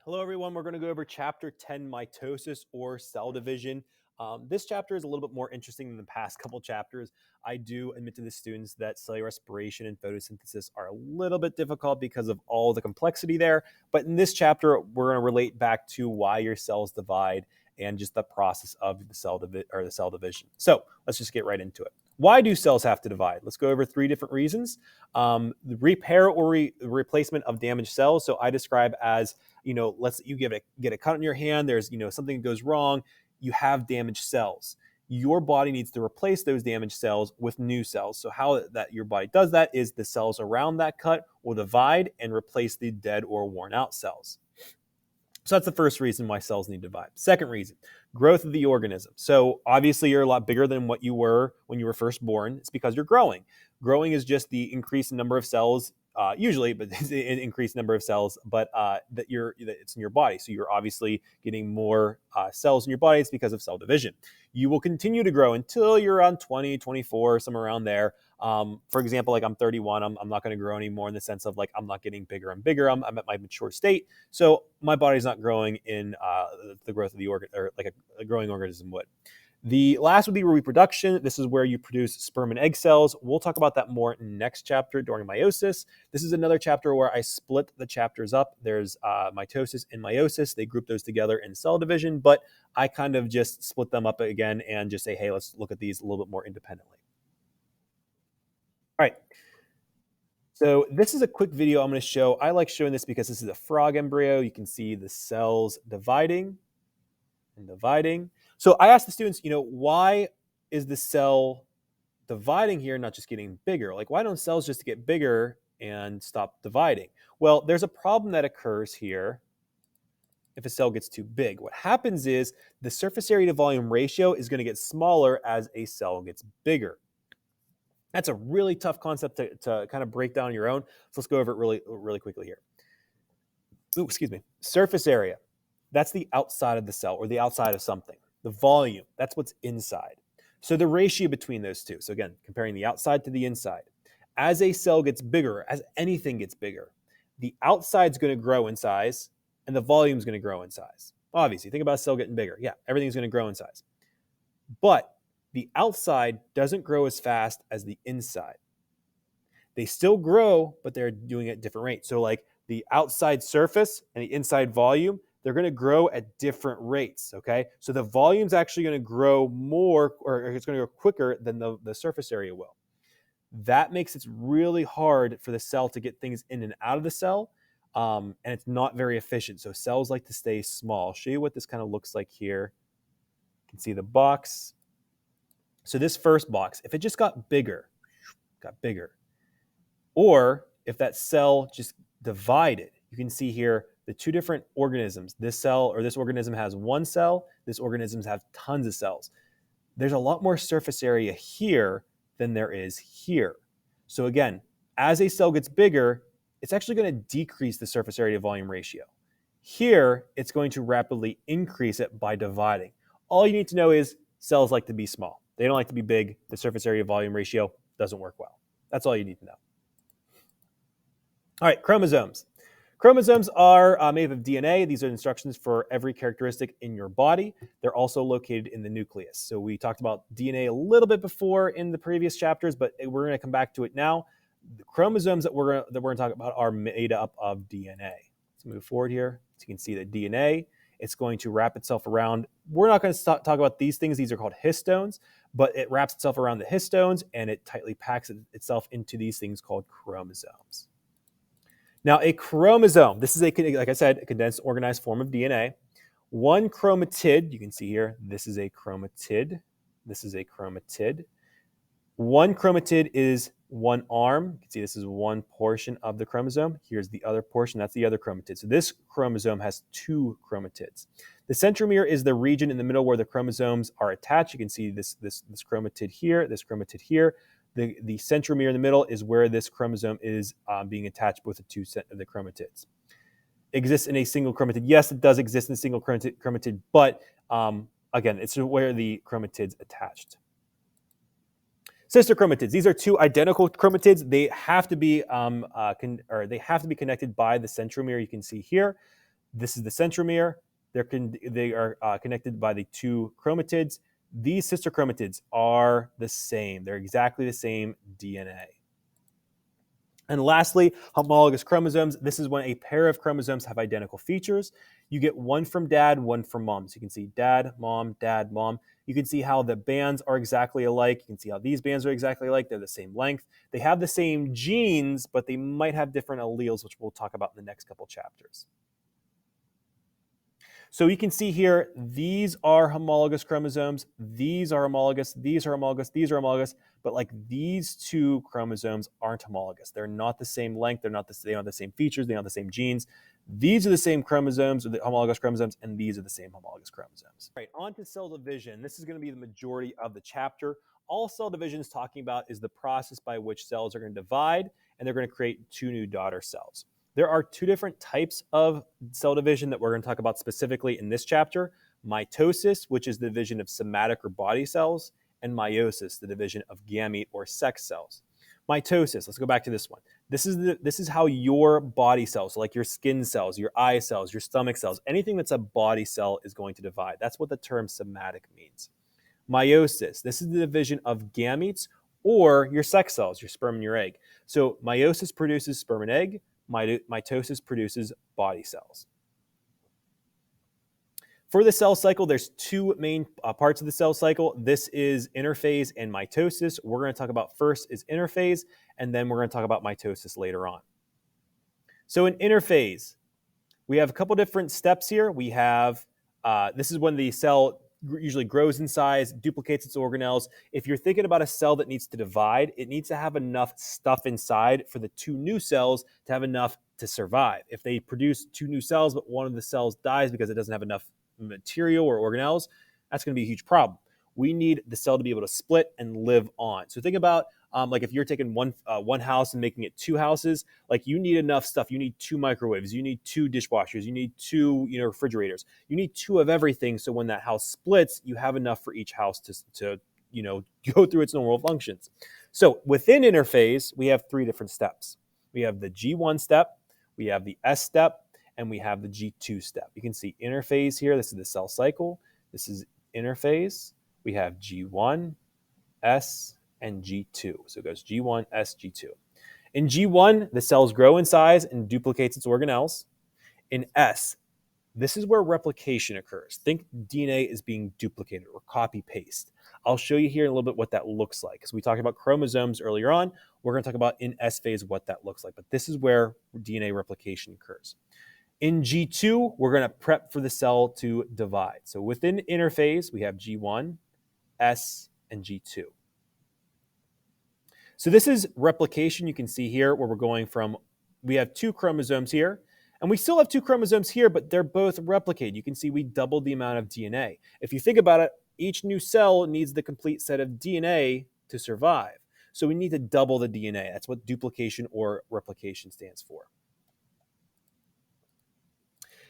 Hello, everyone. We're going to go over Chapter 10, Mitosis or Cell Division. This chapter is a little bit more interesting than the past couple chapters. I do admit to the students that cellular respiration and photosynthesis are a little bit difficult because of all the complexity there. But in this chapter, we're going to relate back to why your cells divide and just the process of the cell division. So let's just get right into it. Why do cells have to divide? Let's go over three different reasons. The repair or replacement of damaged cells. So I describe as, let's you get a cut on your hand. There's, something goes wrong. You have damaged cells. Your body needs to replace those damaged cells with new cells. So how that your body does that is the cells around that cut will divide and replace the dead or worn out cells. So that's the first reason why cells need to divide. Second reason, growth of the organism. So obviously you're a lot bigger than what you were when you were first born. It's because you're growing. Growing is just the increased number of cells, usually, but it's an increased number of cells, but that it's in your body. So you're obviously getting more cells in your body. It's because of cell division. You will continue to grow until you're around 20, 24, somewhere around there. For example, like I'm 31, I'm not going to grow anymore in the sense of like I'm not getting bigger and bigger. I'm at my mature state. So my body's not growing in the growth of the organ, or like a growing organism would. The last would be reproduction. This is where you produce sperm and egg cells. We'll talk about that more in next chapter during meiosis. This is another chapter where I split the chapters up. There's mitosis and meiosis. They group those together in cell division, but I kind of just split them up again and just say, hey, let's look at these a little bit more independently. All right. So this is a quick video I'm going to show. I like showing this because this is a frog embryo. You can see the cells dividing and dividing. So I asked the students, why is the cell dividing here, not just getting bigger? Like, why don't cells just get bigger and stop dividing? Well, there's a problem that occurs here if a cell gets too big. What happens is the surface area to volume ratio is going to get smaller as a cell gets bigger. That's a really tough concept to kind of break down on your own. So let's go over it really quickly here. Surface area. That's the outside of the cell or the outside of something. The volume, that's what's inside. So the ratio between those two. So again, comparing the outside to the inside. As a cell gets bigger, as anything gets bigger, the outside's going to grow in size and the volume's going to grow in size. Obviously, think about a cell getting bigger. Yeah, everything's going to grow in size. But the outside doesn't grow as fast as the inside. They still grow, but they're doing it at different rates. So like the outside surface and the inside volume, they're going to grow at different rates, okay? So the volume's actually going to grow more, or it's going to go quicker than the surface area will. That makes it really hard for the cell to get things in and out of the cell, and it's not very efficient. So cells like to stay small. I'll show you what this kind of looks like here. You can see the box. So this first box, if it just got bigger, or if that cell just divided, you can see here the two different organisms. This cell or this organism has one cell. This organism has tons of cells. There's a lot more surface area here than there is here. So again, as a cell gets bigger, it's actually going to decrease the surface area to volume ratio. Here, it's going to rapidly increase it by dividing. All you need to know is cells like to be small. They don't like to be big. The surface area to volume ratio doesn't work well. That's all you need to know. All right, chromosomes. Chromosomes are made of DNA. These are instructions for every characteristic in your body. They're also located in the nucleus. So we talked about DNA a little bit before in the previous chapters, but we're going to come back to it now. The chromosomes that we're going to talk about are made up of DNA. Let's move forward here. So you can see that DNA, it's going to wrap itself around. We're not going to talk about these things. These are called histones, but it wraps itself around the histones and it tightly packs itself into these things called chromosomes. Now, a chromosome, this is like I said, a condensed organized form of DNA. One chromatid, you can see here, this is a chromatid. This is a chromatid. One chromatid is one arm. You can see this is one portion of the chromosome. Here's the other portion. That's the other chromatid. So this chromosome has two chromatids. The centromere is the region in the middle where the chromosomes are attached. You can see this chromatid here, this chromatid here. The centromere in the middle is where this chromosome is being attached with the two of the chromatids. Exists in a single chromatid. Yes, it does exist in a single chromatid, but again, it's where the chromatid's attached. Sister chromatids. These are two identical chromatids. They have to be connected by the centromere. You can see here. This is the centromere. They are connected by the two chromatids. These sister chromatids are the same. They're exactly the same DNA. And lastly, homologous chromosomes. This is when a pair of chromosomes have identical features. You get one from dad, one from mom. So you can see dad, mom, dad, mom. You can see how the bands are exactly alike. You can see how these bands are exactly alike. They're the same length. They have the same genes, but they might have different alleles, which we'll talk about in the next couple chapters. So you can see here, these are homologous chromosomes. These are homologous. These are homologous. These are homologous. But like these two chromosomes aren't homologous. They're not the same length. They don't have the same features. They don't have the same genes. These are the same chromosomes, or the homologous chromosomes, and these are the same homologous chromosomes. All right, on to cell division. This is going to be the majority of the chapter. All cell division is talking about is the process by which cells are going to divide, and they're going to create two new daughter cells. There are two different types of cell division that we're going to talk about specifically in this chapter. Mitosis, which is the division of somatic or body cells, and meiosis, the division of gamete or sex cells. Mitosis, let's go back to this one. This is how your body cells, so like your skin cells, your eye cells, your stomach cells, anything that's a body cell is going to divide. That's what the term somatic means. Meiosis, this is the division of gametes or your sex cells, your sperm and your egg. So meiosis produces sperm and egg. Mitosis produces body cells. For the cell cycle, there's two main parts of the cell cycle. This is interphase and mitosis. We're going to talk about first is interphase, and then we're going to talk about mitosis later on. So in interphase, we have a couple different steps here. We have, this is when the cell usually grows in size, duplicates its organelles. If you're thinking about a cell that needs to divide, it needs to have enough stuff inside for the two new cells to have enough to survive. If they produce two new cells, but one of the cells dies because it doesn't have enough material or organelles, that's going to be a huge problem. We need the cell to be able to split and live on. So think about like if you're taking one house and making it two houses, like you need enough stuff. You need two microwaves, you need two dishwashers, you need two refrigerators, you need two of everything. So when that house splits, you have enough for each house to go through its normal functions. So within interphase, we have three different steps. We have the G1 step, we have the S step, and we have the G2 step. You can see interphase here. This is the cell cycle. This is interphase. We have G1, S, and G2. So it goes G1, S, G2. In G1, the cells grow in size and duplicates its organelles. In S, this is where replication occurs. Think DNA is being duplicated or copy-paste. I'll show you here in a little bit what that looks like. Because we talked about chromosomes earlier on. We're going to talk about in S phase what that looks like. But this is where DNA replication occurs. In G2, we're going to prep for the cell to divide. So within interphase, we have G1, S, and G2. So this is replication. You can see here where we're going from, we have two chromosomes here, and we still have two chromosomes here, but they're both replicated. You can see we doubled the amount of DNA. If you think about it, each new cell needs the complete set of DNA to survive. So we need to double the DNA. That's what duplication or replication stands for.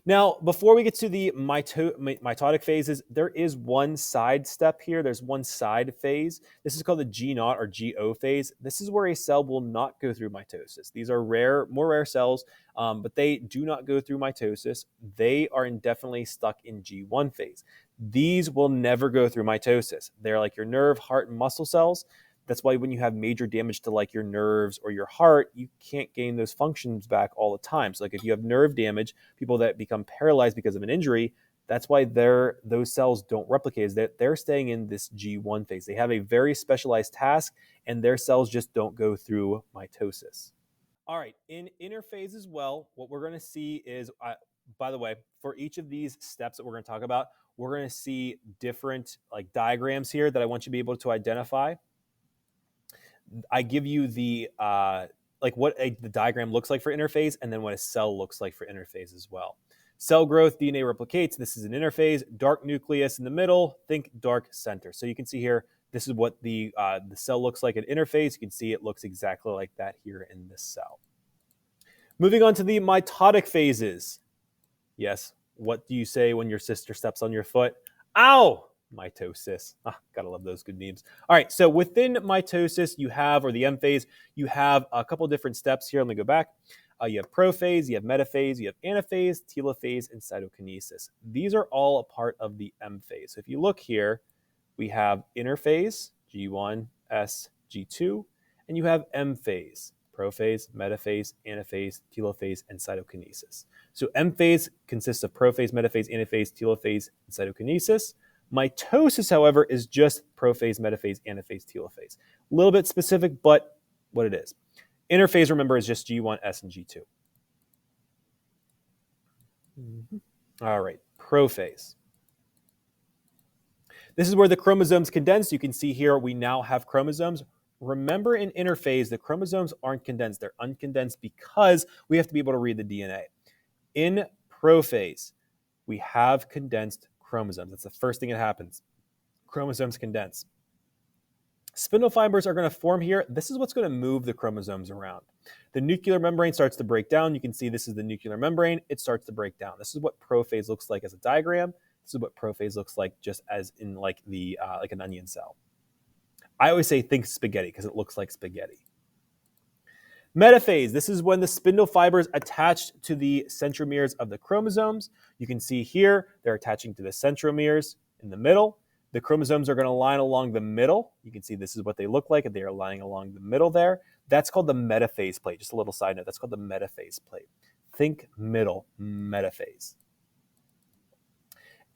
Now, before we get to the mitotic phases, there is one side step here. There's one side phase. This is called the G0 or GO phase. This is where a cell will not go through mitosis. These are more rare cells, but they do not go through mitosis. They are indefinitely stuck in G1 phase. These will never go through mitosis. They're like your nerve, heart, and muscle cells. That's why when you have major damage to like your nerves or your heart, you can't gain those functions back all the time. So like if you have nerve damage, people that become paralyzed because of an injury, that's why those cells don't replicate, is that they're staying in this G1 phase. They have a very specialized task, and their cells just don't go through mitosis. All right, in interphase as well, what we're going to see is, by the way, for each of these steps that we're going to talk about, we're going to see different like diagrams here that I want you to be able to identify. I give you the like what the diagram looks like for interphase, and then what a cell looks like for interphase as well. Cell growth, DNA replicates. This is an interphase. Dark nucleus in the middle. Think dark center. So you can see here, this is what the cell looks like at interphase. You can see it looks exactly like that here in this cell. Moving on to the mitotic phases. Yes, what do you say when your sister steps on your foot? Ow! Mitosis. Gotta love those good memes. All right, so within mitosis, you have, or the M phase, you have a couple different steps here. Let me go back. You have prophase, you have metaphase, you have anaphase, telophase, and cytokinesis. These are all a part of the M phase. So if you look here, we have interphase, G1, S, G2, and you have M phase, prophase, metaphase, anaphase, telophase, and cytokinesis. So M phase consists of prophase, metaphase, anaphase, telophase, and cytokinesis. Mitosis, however, is just prophase, metaphase, anaphase, telophase. A little bit specific, but what it is. Interphase, remember, is just G1, S, and G2. All right, prophase. This is where the chromosomes condense. You can see here we now have chromosomes. Remember, in interphase, the chromosomes aren't condensed. They're uncondensed because we have to be able to read the DNA. In prophase, we have condensed chromosomes. That's the first thing that happens. Chromosomes condense. Spindle fibers are going to form here. This is what's going to move the chromosomes around. The nuclear membrane starts to break down. You can see this is the nuclear membrane. It starts to break down. This is what prophase looks like as a diagram. This is what prophase looks like just as in like an onion cell. I always say think spaghetti because it looks like spaghetti. Metaphase, this is when the spindle fibers attached to the centromeres of the chromosomes. You can see here they're attaching to the centromeres in the middle. The chromosomes are going to line along the middle. You can see this is what they look like, and they are lying along the middle there. That's called the metaphase plate. Just a little side note, that's called the metaphase plate. Think middle, metaphase.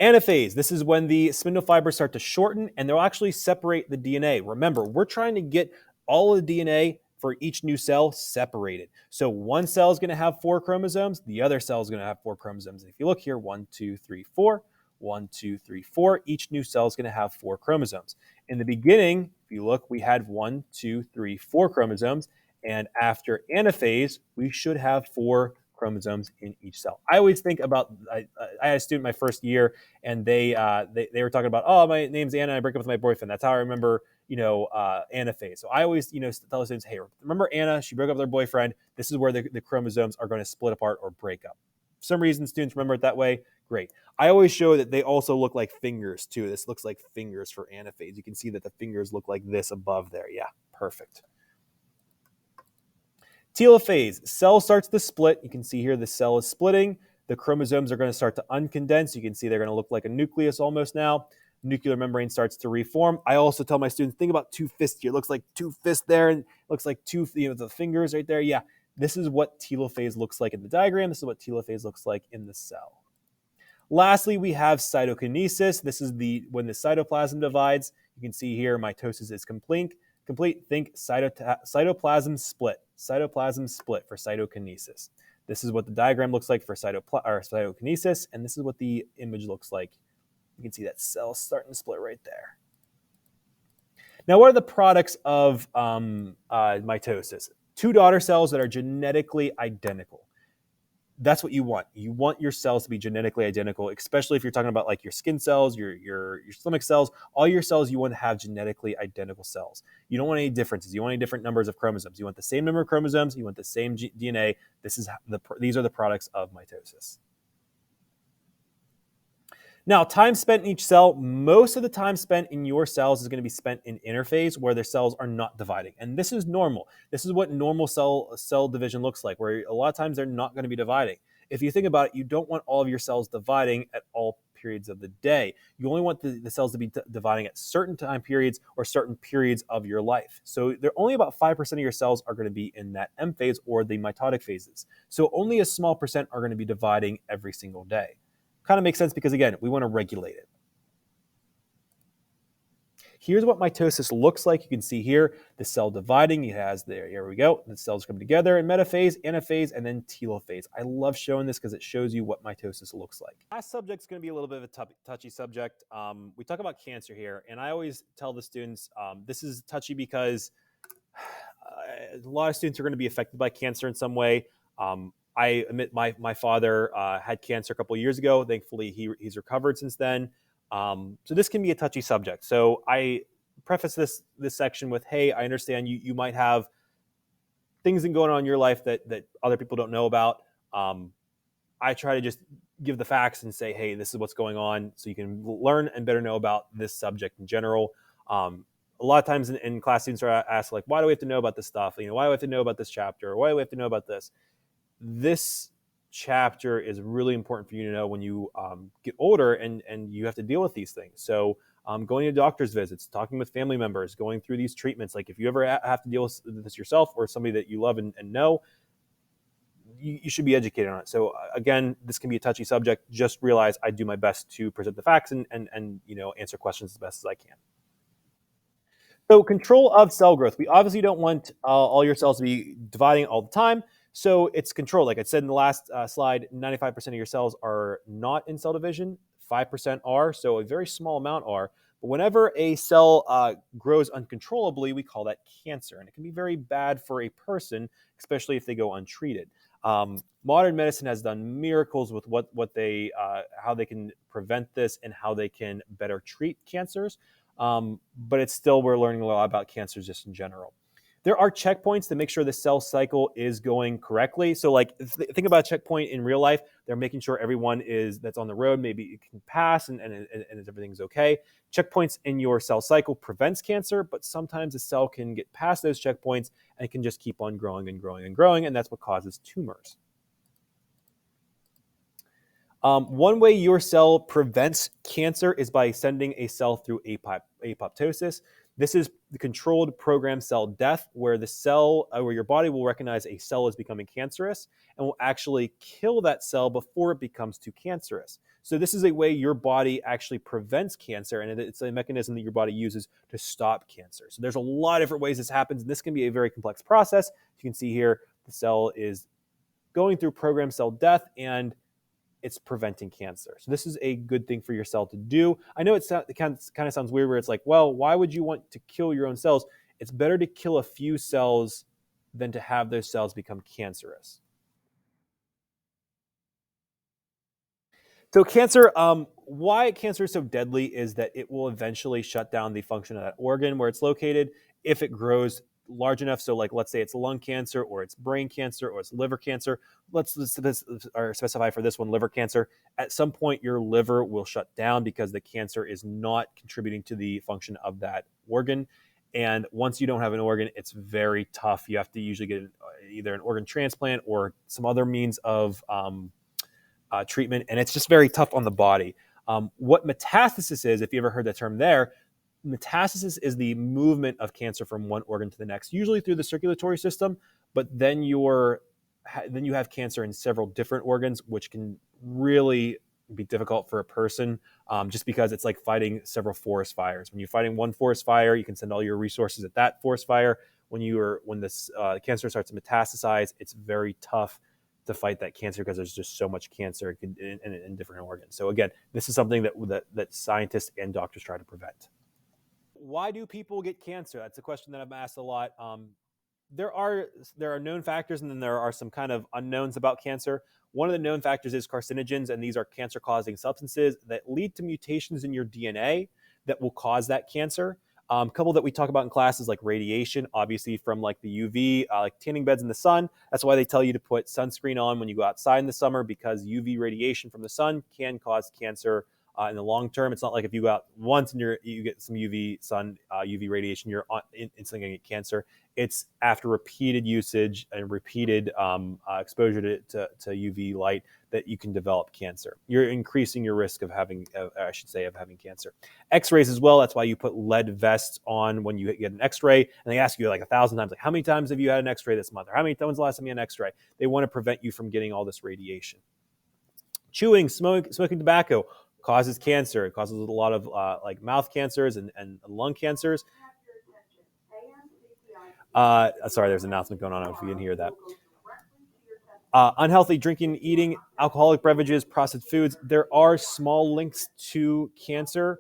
Anaphase, this is when the spindle fibers start to shorten and they'll actually separate the DNA. Remember, we're trying to get all of the DNA for each new cell separated. So one cell is going to have 4 chromosomes, the other cell is going to have 4 chromosomes. And if you look here, 1, 2, 3, 4, 1, 2, 3, 4, each new cell is going to have 4 chromosomes. In the beginning, if you look, we had 1, 2, 3, 4 chromosomes. And after anaphase, we should have 4 chromosomes in each cell. I always think about, I had a student my first year, and they were talking about, oh, my name's Anna, I break up with my boyfriend. That's how I remember, anaphase. So I always, tell the students, hey, remember Anna, she broke up with her boyfriend. This is where the chromosomes are going to split apart or break up. For some reason, students remember it that way. Great. I always show that they also look like fingers too. This looks like fingers for anaphase. You can see that the fingers look like this above there. Yeah, perfect. Telophase, cell starts to split. You can see here the cell is splitting. The chromosomes are going to start to uncondense. You can see they're going to look like a nucleus almost now. Nuclear membrane starts to reform. I also tell my students, think about 2 fists here. It looks like 2 fists there, and it looks like the fingers right there. Yeah, this is what telophase looks like in the diagram. This is what telophase looks like in the cell. Lastly, we have cytokinesis. This is when the cytoplasm divides. You can see here mitosis is complete. Think cytoplasm split. Cytoplasm split for cytokinesis. This is what the diagram looks like for cytokinesis, and this is what the image looks like. You can see that cell starting to split right there. Now, what are the products of mitosis? 2 daughter cells that are genetically identical. That's what you want. You want your cells to be genetically identical, especially if you're talking about like your skin cells, your stomach cells, all your cells, you want to have genetically identical cells. You don't want any differences. You want any different numbers of chromosomes. You want the same number of chromosomes. You want the same DNA. These are the products of mitosis. Now, time spent in each cell, most of the time spent in your cells is going to be spent in interphase where their cells are not dividing. And this is normal. This is what normal cell division looks like, where a lot of times they're not going to be dividing. If you think about it, you don't want all of your cells dividing at all periods of the day. You only want the cells to be dividing at certain time periods or certain periods of your life. So only about 5% of your cells are going to be in that M phase or the mitotic phases. So only a small percent are going to be dividing every single day. Kind of makes sense because, again, we want to regulate it. Here's what mitosis looks like. You can see here the cell dividing. It has there. Here we go. The cells come together in metaphase, anaphase, and then telophase. I love showing this because it shows you what mitosis looks like. Last subject is going to be a little bit of a touchy subject. We talk about cancer here, and I always tell the students this is touchy because a lot of students are going to be affected by cancer in some way. I admit my father had cancer a couple of years ago. Thankfully, he's recovered since then. So this can be a touchy subject. So I preface this section with, hey, I understand you might have things going on in your life that other people don't know about. I try to just give the facts and say, hey, this is what's going on so you can learn and better know about this subject in general. A lot of times in class, students are asked, like, why do we have to know about this stuff? Why do we have to know about this chapter? Why do we have to know about this? this chapter is really important for you to know when you get older and you have to deal with these things. So going to doctor's visits, talking with family members, going through these treatments. Like if you ever have to deal with this yourself or somebody that you love and know, you should be educated on it. So again, this can be a touchy subject. Just realize I do my best to present the facts and answer questions as best as I can. So control of cell growth. We obviously don't want all your cells to be dividing all the time. So it's controlled. Like I said in the last slide, 95% of your cells are not in cell division. 5% are. So a very small amount are. But whenever a cell grows uncontrollably, we call that cancer. And it can be very bad for a person, especially if they go untreated. Modern medicine has done miracles with how they can prevent this and how they can better treat cancers. But it's still, we're learning a lot about cancers just in general. There are checkpoints to make sure the cell cycle is going correctly. So like think about a checkpoint in real life. They're making sure everyone that's on the road, maybe it can pass and everything's okay. Checkpoints in your cell cycle prevents cancer, but sometimes a cell can get past those checkpoints and it can just keep on growing and growing and growing, and that's what causes tumors. One way your cell prevents cancer is by sending a cell through apoptosis. This is the controlled programmed cell death, where where your body will recognize a cell is becoming cancerous and will actually kill that cell before it becomes too cancerous. So this is a way your body actually prevents cancer, and it's a mechanism that your body uses to stop cancer. So there's a lot of different ways this happens, and this can be a very complex process. You can see here the cell is going through programmed cell death, and it's preventing cancer. So this is a good thing for your cell to do. I know it kind of sounds weird where it's like, well, why would you want to kill your own cells? It's better to kill a few cells than to have those cells become cancerous. So cancer, why cancer is so deadly is that it will eventually shut down the function of that organ where it's located if it grows large enough. So like, let's say it's lung cancer or it's brain cancer or it's liver cancer. Let's specify for this one, liver cancer. At some point, your liver will shut down because the cancer is not contributing to the function of that organ. And once you don't have an organ, it's very tough. You have to usually get either an organ transplant or some other means of treatment, and it's just very tough on the body. What metastasis is, if you ever heard that term there, metastasis is the movement of cancer from one organ to the next, usually through the circulatory system, but then you have cancer in several different organs, which can really be difficult for a person, just because it's like fighting several forest fires. When you're fighting one forest fire, you can send all your resources at that forest fire. When this cancer starts to metastasize, it's very tough to fight that cancer because there's just so much cancer in different organs. So again, this is something that scientists and doctors try to prevent. Why do people get cancer? That's a question that I'm asked a lot. There are known factors, and then there are some kind of unknowns about cancer. One of the known factors is carcinogens, and these are cancer-causing substances that lead to mutations in your DNA that will cause that cancer. A couple that we talk about in class is like radiation, obviously from like the UV, like tanning beds in the sun. That's why they tell you to put sunscreen on when you go outside in the summer, because UV radiation from the sun can cause cancer in the long term. It's not like if you go out once and you get some UV radiation, you're instantly going to get cancer. It's after repeated usage and repeated exposure to UV light that you can develop cancer. You're increasing your risk of having cancer. X-rays as well. That's why you put lead vests on when you get an X-ray, and they ask you like 1,000 times, like, how many times have you had an X-ray this month, or when's the last time you had an X-ray? They want to prevent you from getting all this radiation. Chewing, smoking tobacco causes cancer. It causes a lot of like mouth cancers and lung cancers. Sorry, there's an announcement going on if you didn't hear that. Unhealthy drinking, eating, alcoholic beverages, processed foods. There are small links to cancer.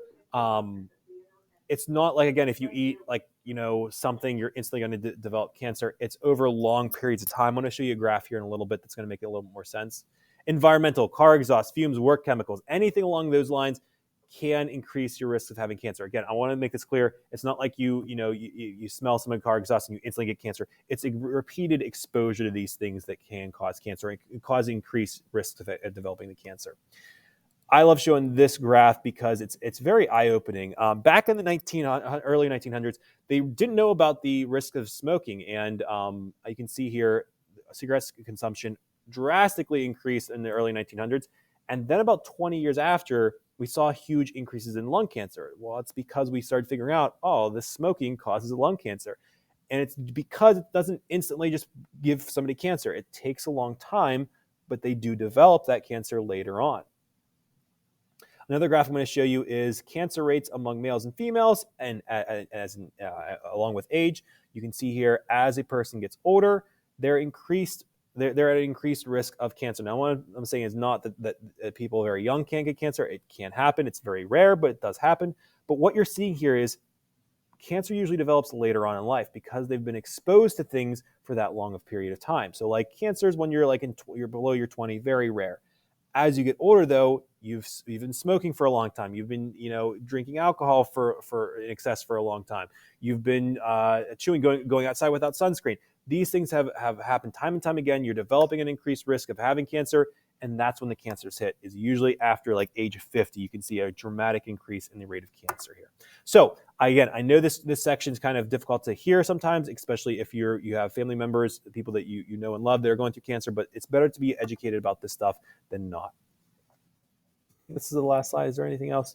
It's not like, again, if you eat something, you're instantly going to develop cancer. It's over long periods of time. I'm going to show you a graph here in a little bit that's going to make it a little bit more sense. Environmental, car exhaust, fumes, work chemicals, anything along those lines can increase your risk of having cancer. Again, I want to make this clear. It's not like you smell some car exhaust and you instantly get cancer. It's a repeated exposure to these things that can cause cancer and cause increased risks of developing the cancer. I love showing this graph because it's very eye-opening. Back in the early 1900s, they didn't know about the risk of smoking, and you can see here cigarette consumption drastically increased in the early 1900s. And then about 20 years after, we saw huge increases in lung cancer. Well, it's because we started figuring out, oh, this smoking causes lung cancer. And it's because it doesn't instantly just give somebody cancer. It takes a long time, but they do develop that cancer later on. Another graph I'm going to show you is cancer rates among males and females, and along with age. You can see here, as a person gets older, they're at an increased risk of cancer. Now, what I'm saying is not that people very young can't get cancer. It can happen. It's very rare, but it does happen. But what you're seeing here is cancer usually develops later on in life because they've been exposed to things for that long of period of time. So like cancers when you're you're below your 20, very rare. As you get older, though, you've been smoking for a long time. You've been, drinking alcohol for in excess for a long time. You've been going outside without sunscreen. These things have happened time and time again. You're developing an increased risk of having cancer, and that's when the cancers hit. Is usually after like age 50. You can see a dramatic increase in the rate of cancer here. So again, I know this section is kind of difficult to hear sometimes, especially if you have family members, people that you know and love that are going through cancer. But it's better to be educated about this stuff than not. This is the last slide. Is there anything else?